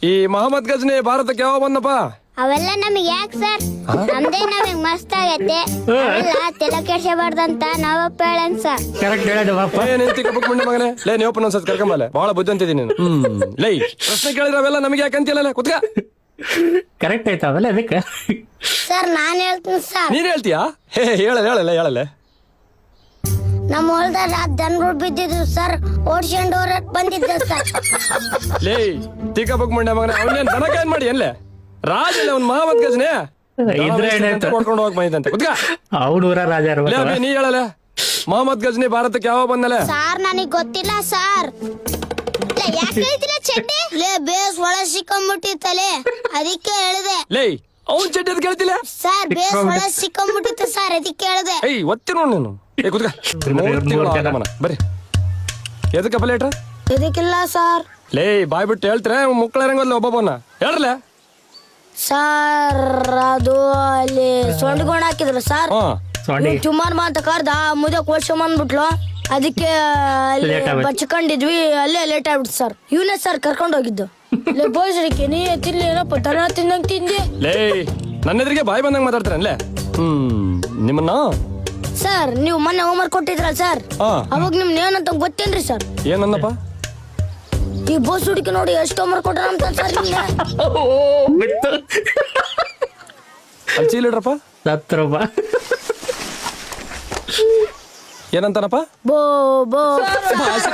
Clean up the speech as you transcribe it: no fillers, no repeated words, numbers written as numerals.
ಈ ಮೊಹಮ್ಮದ್ ಗಜ್ನಿ ಭಾರತಕ್ಕೆ ಯಾವ ಬಂದಪ್ಪ? ಅವೆಲ್ಲ ನಮಗೆ ಯಾಕೆ ಸರ್? ನಮ್ದೇ ನಮಗೆ ಮಸ್ತ್ ಆಗೈತೆ. ಅವೆಲ್ಲ ತಲೆ ಕೆಡ್ಸಬಾರ್ದಂತ ನಾವಪ್ಪ ಹೇಳನ್ ಸರ್. ಕರೆಕ್ಟ್ ಹೇಳೋದು ಬಾಪ. ನಿಂತಿ ಕಪ್ಪಕ್ ಮುಂಡೆ ಮಗನೇ. ಲೇ ನೀವು ಒಂದ್ಸತ್ ಕರ್ಕೊಂಬಲ್ಲ, ಬಹಳ ಬುದ್ಧಿ ಅಂತಿದ್ದೀನಿ ನೀನು. ಲೈ ಪ್ರಶ್ನೆ ಕೇಳಿದ್ರೆ ಅವೆಲ್ಲ ನಮಗೆ ಯಾಕೆ ಅಂತಿಲ್ಲ, ಕುತ್ಕ. ಕರೆಕ್ಟ್ ಆಯ್ತು ಅವೆಲ್ಲ ಅದಕ್ಕೆ. ಸರ್ ನಾನ್ ಹೇಳ್ತೀನಿ ಸರ್. ನೀನ್ ಹೇಳ್ತೀಯಾ? ಹೇ ಹೇಳಲ್ಲ. ನಮ್ಮ ಹೊಲದಾಗ ದನಗಳು ಬಿದ್ದಿದ್ರು ಸರ್, ಓಡ್ಸ್ಕೊಂಡು ಹೊರಟ್ ಬಂದಿದ್ದೆ ಸರ್. ಲೇ ತಿಕ್ಕಪ್ಪಕ್ ಮುಂಡೆ ಮಗನೇ, ಅವನೇನ್ ದನಕ ಏನ್ ಮಾಡಿ ಅಲ್ಲೇ ರಾಜ ಇಲ್ಲ ಅವ್ನ್ ಮೊಹಮ್ಮದ್ ಗಜ್ನಿ ಇದ್ರೆ ಏನಾಯ್ತು? ಕೊಡ್ಕೊಂಡು ಹೋಗ್ ಬಂದಿದ್ದಂತೆ, ಕುತ್ಕ. ಅವ್ನೂರ ರಾಜ ಲೇ ಇರ್ಬೇಕು. ಅಭಿ, ನೀ ಹೇಳಲ್ಲ ಮೊಹಮ್ಮದ್ ಗಜ್ನಿ ಭಾರತಕ್ಕೆ ಯಾವ ಬಂದಲೆ? ಸಾರ್ ನನಗ್ ಗೊತ್ತಿಲ್ಲ ಸರ್. ಯಾಕೆ ಹೇಳ್ತಿಲ್ಲ ಚಡ್ಡಿ? ಲೇ ಬೇಸ್ ಒಳ ಸಿಕ್ಕೊಂಬಿಟ್ಟಿತ್ತಲೆ, ಅದಕ್ಕೆ ಹೇಳಿದೆ ಲೇ ಅವ್ನ್ ಚಡ್ಡಿ ಅದ್ ಕೇಳ್ತಿಲ್ಲ ಸರ್. ಬೇಸ್ ಒಳ ಸಿಕ್ಕೊಂಬಿಟ್ಟಿತ್ತು ಸರ್, ಅದಕ್ಕೆ ಹೇಳಿದೆ. ಏಯ್ ಒತ್ತಿ ನೋಡ್ ನೀನು. ಏ ಕುತ್ಕ. ಬರ್ರಿ ಎದಕ್ಕಪ್ಪ ಲೇಟ್ರ? ಇದಕ್ಕಿಲ್ಲ ಸರ್. ಲೇ ಬಾಯ್ ಬಿಟ್ಟು ಹೇಳ್ತಾರೆ ಮುಕ್ಕಳರಂಗಲ್ಲ ಒಬ್ಬೊಬ್ಬನ ಹೇಳ್ರಲ್ಲ. ಸರ್ ಅದು ಅಲ್ಲಿ ಸೊಂಡ್ಕೊಂಡ್ ಹಾಕಿದ್ರು ಸರ್. ಸೊಂಡಿ ಚುಮಾರ್ ಅಂತ ಕರ್ದ ಮುದ ಕೋಡ್ಸ್ಕೊಂಬಂದ್ಬಿಟ್ಲು, ಅದಕ್ಕೆ ಅಲ್ಲಿ Late ಆಗ್ಬಿಡ್ತು. ಬಚ್ಕೊಂಡಿದ್ವಿ, ಅಲ್ಲೇ ಲೇಟ್ ಆಗ್ಬಿಡ್ತು ಸರ್. ಇವನೇ ಸರ್ ಕರ್ಕೊಂಡು ಹೋಗಿದ್ದು. ಬೋಸ್ರಿಕೆ ನೀ ತಿನ್ಲಿ ಏನಪ್ಪ ದನ ತಿನ್ನಂಗ್ ತಿಂದಿ. ಲೇ ನನ್ನ ಎದುರಿಗೆ ಬಾಯ್ ಬಂದಂಗ ಮಾತಾಡ್ತಾರನ್ಲೇ. ನಿಮ್ಮನ್ನ ಸರ್ ನೀವು ಮೊನ್ನೆ ಹೋಮ್ವರ್ಕ್ ಕೊಟ್ಟಿದ್ರಲ್ಲ ಸರ್, ಹಾ ಅವಾಗ ನಿಮ್ನ ಏನಂತ ಗೊತ್ತೇನ್ರಿ ಸರ್? ಏನನ್ನಪ್ಪ? ಈ ಬೋಸ್ ಹುಡುಕಿ ನೋಡಿ ಎಷ್ಟು ಹೋಮ್ವರ್ಕ್ ಕೊಟ್ರ ಅಂತ ಸರ್ ನಿಮ್ಗೆ. ಬಿತ್ತು ಅಲ್ಲಿ ಚೀಲ ಇಡ್ರಪ್ಪ. 10 ರೂಪಾಯಿ. ಏನಂತಾನಪ್ಪ? ಬೋ ಬೋ ಭಾಷೆ